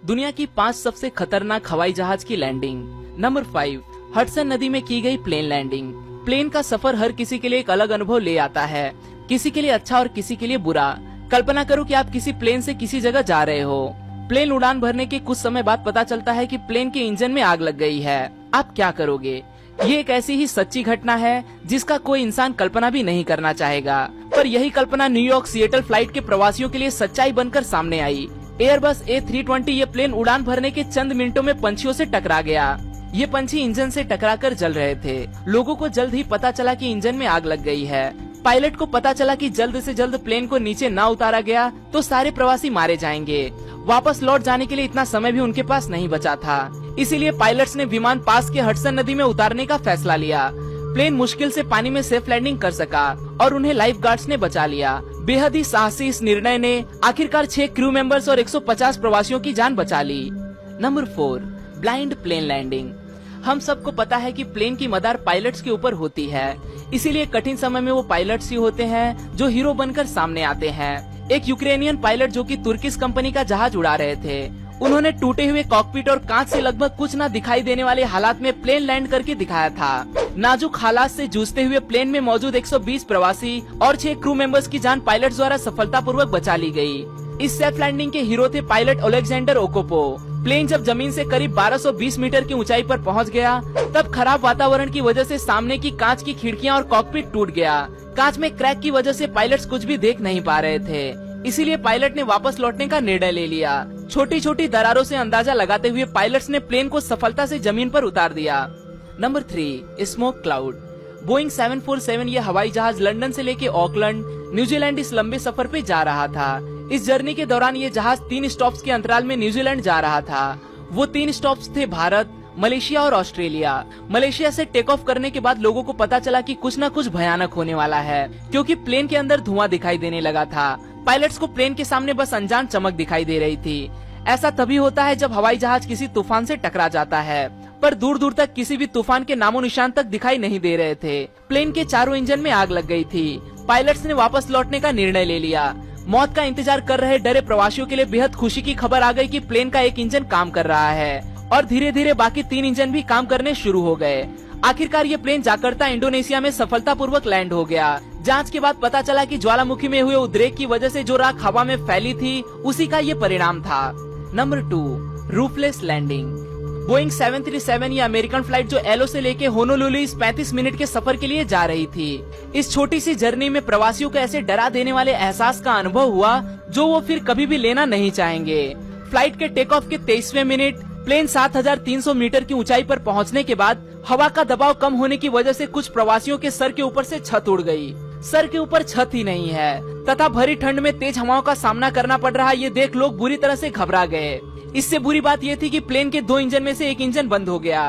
दुनिया की 5 सबसे खतरनाक हवाई जहाज की लैंडिंग। नंबर 5, हडसन नदी में की गई प्लेन लैंडिंग। प्लेन का सफर हर किसी के लिए एक अलग अनुभव ले आता है, किसी के लिए अच्छा और किसी के लिए बुरा। कल्पना करो कि आप किसी प्लेन से किसी जगह जा रहे हो। प्लेन उड़ान भरने के कुछ समय बाद पता चलता है कि प्लेन के इंजन में आग लग गई है। आप क्या करोगे? ये एक ऐसी ही सच्ची घटना है जिसका कोई इंसान कल्पना भी नहीं करना चाहेगा, पर यही कल्पना न्यूयॉर्क सिएटल फ्लाइट के प्रवासियों के लिए सच्चाई बनकर सामने आई। एयरबस A320 ये प्लेन उड़ान भरने के चंद मिनटों में पंछियों से टकरा गया। ये पंछी इंजन से टकराकर जल रहे थे। लोगों को जल्द ही पता चला कि इंजन में आग लग गई है। पायलट को पता चला कि जल्द से जल्द प्लेन को नीचे ना उतारा गया तो सारे प्रवासी मारे जाएंगे। वापस लौट जाने के लिए इतना समय भी उनके पास नहीं बचा था, इसीलिए पायलट्स ने विमान पास के हडसन नदी में उतारने का फैसला लिया। प्लेन मुश्किल से पानी में सेफ लैंडिंग कर सका और उन्हें लाइफ गार्ड्स ने बचा लिया। बेहद ही साहसी इस निर्णय ने आखिरकार 6 क्रू मेंबर्स और 150 प्रवासियों की जान बचा ली। Number 4, blind plane landing. हम सबको पता है कि प्लेन की मदार पायलट्स के ऊपर होती है, इसीलिए कठिन समय में वो पायलट्स ही होते हैं जो हीरो बनकर सामने आते हैं। एक यूक्रेनियन पायलट जो कि तुर्किश कंपनी का जहाज उड़ा रहे थे, उन्होंने टूटे हुए कॉकपिट और कांच से लगभग कुछ न दिखाई देने वाले हालात में प्लेन लैंड करके दिखाया था। नाजुक हालात से जूझते हुए प्लेन में मौजूद 120 प्रवासी और 6 क्रू मेंबर्स की जान पायलट द्वारा सफलतापूर्वक बचा ली गई। इस सेफ लैंडिंग के हीरो थे पायलट ओलेक्जेंडर ओकोपो। प्लेन जब जमीन से करीब 1220 मीटर की ऊंचाई पर पहुंच गया, तब खराब वातावरण की वजह से सामने की कांच की खिड़कियां और कॉकपिट टूट गया। कांच में क्रैक की वजह से पायलट्स कुछ भी देख नहीं पा रहे थे, इसीलिए पायलट ने वापस लौटने का निर्णय ले लिया। छोटी छोटी दरारों से अंदाजा लगाते हुए पायलट्स ने प्लेन को सफलता से जमीन पर उतार दिया। Number 3, smoke cloud. बोइंग 747 ये हवाई जहाज लंदन से लेके ऑकलैंड, न्यूजीलैंड इस लंबे सफर पे जा रहा था। इस जर्नी के दौरान ये जहाज 3 स्टॉप्स के अंतराल में न्यूजीलैंड जा रहा था। वो 3 स्टॉप्स थे भारत, मलेशिया और ऑस्ट्रेलिया। मलेशिया से टेक ऑफ करने के बाद लोगों को पता चला कि कुछ न कुछ भयानक होने वाला है, क्योंकि प्लेन के अंदर धुआं दिखाई देने लगा था। पायलट्स को प्लेन के सामने बस अनजान चमक दिखाई दे रही थी। ऐसा तभी होता है जब हवाई जहाज किसी तूफान से टकरा जाता है, पर दूर दूर तक किसी भी तूफान के नामो निशान तक दिखाई नहीं दे रहे थे। प्लेन के चारों इंजन में आग लग गई थी। पायलट्स ने वापस लौटने का निर्णय ले लिया। मौत का इंतजार कर रहे डरे प्रवासियों के लिए बेहद खुशी की खबर आ गई कि प्लेन का एक इंजन काम कर रहा है और धीरे धीरे बाकी 3 इंजन भी काम करने शुरू हो गए। आखिरकार ये प्लेन जाकर्ता इंडोनेशिया में सफलतापूर्वक लैंड हो गया। जांच के बाद पता चला कि ज्वालामुखी में हुए उद्रेक की वजह से जो राख हवा में फैली थी, उसी का ये परिणाम था। Number 2, रूफलेस landing. बोइंग 737 ये अमेरिकन फ्लाइट जो एलो से लेके होनोलुलु इस 35 मिनट के सफर के लिए जा रही थी। इस छोटी सी जर्नी में प्रवासियों को ऐसे डरा देने वाले एहसास का अनुभव हुआ जो वो फिर कभी भी लेना नहीं चाहेंगे। फ्लाइट के टेक ऑफ के 23वें मिनट प्लेन 7300 मीटर की ऊंचाई पर पहुंचने के बाद हवा का दबाव कम होने की वजह से कुछ प्रवासियों के सर के ऊपर से छत उड़ गई। सर के ऊपर छत ही नहीं है तथा भरी ठंड में तेज हवाओं का सामना करना पड़ रहा, ये देख लोग बुरी तरह से घबरा गए। इससे बुरी बात ये थी कि प्लेन के 2 इंजन में से एक इंजन बंद हो गया।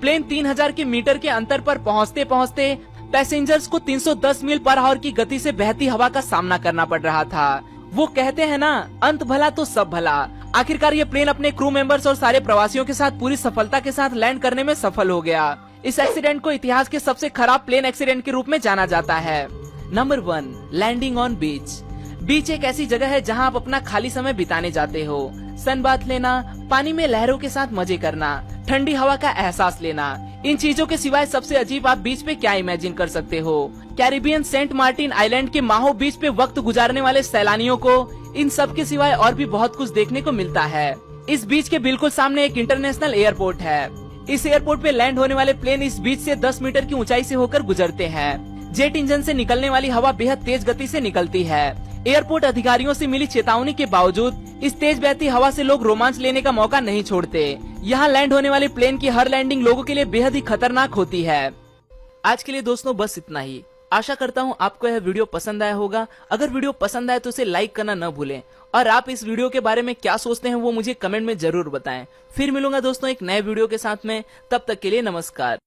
प्लेन 3000 के मीटर के अंतर पर पहुंचते पहुंचते पैसेंजर्स को 310 मील पर आवर की गति से बहती हवा का सामना करना पड़ रहा था। वो कहते हैं ना, अंत भला तो सब भला। आखिरकार ये प्लेन अपने क्रू मेंबर्स और सारे प्रवासियों के साथ पूरी सफलता के साथ लैंड करने में सफल हो गया। इस एक्सीडेंट को इतिहास के सबसे खराब प्लेन एक्सीडेंट के रूप में जाना जाता है। नंबर 1, लैंडिंग ऑन बीच। बीच एक ऐसी जगह है जहां आप अपना खाली समय बिताने जाते हो। सनबाथ लेना, पानी में लहरों के साथ मजे करना, ठंडी हवा का एहसास लेना। इन चीजों के सिवाय सबसे अजीब आप बीच पे क्या इमेजिन कर सकते हो? कैरिबियन सेंट मार्टिन आइलैंड के माहो बीच पे वक्त गुजारने वाले सैलानियों को इन सब के सिवाय और भी बहुत कुछ देखने को मिलता है। इस बीच के बिल्कुल सामने एक इंटरनेशनल एयरपोर्ट है। इस एयरपोर्ट पे लैंड होने वाले प्लेन इस बीच से 10 मीटर की ऊंचाई से होकर गुजरते हैं। जेट इंजन से निकलने वाली हवा बेहद तेज गति से निकलती है। एयरपोर्ट अधिकारियों से मिली चेतावनी के बावजूद इस तेज बहती हवा से लोग रोमांच लेने का मौका नहीं छोड़ते। यहाँ लैंड होने वाली प्लेन की हर लैंडिंग लोगों के लिए बेहद ही खतरनाक होती है। आज के लिए दोस्तों बस इतना ही। आशा करता हूँ आपको यह वीडियो पसंद आया होगा। अगर वीडियो पसंद आए तो इसे लाइक करना न भूलें और आप इस वीडियो के बारे में क्या सोचते हैं वो मुझे कमेंट में जरूर बताएं। फिर मिलूंगा दोस्तों एक नए वीडियो के साथ में, तब तक के लिए नमस्कार।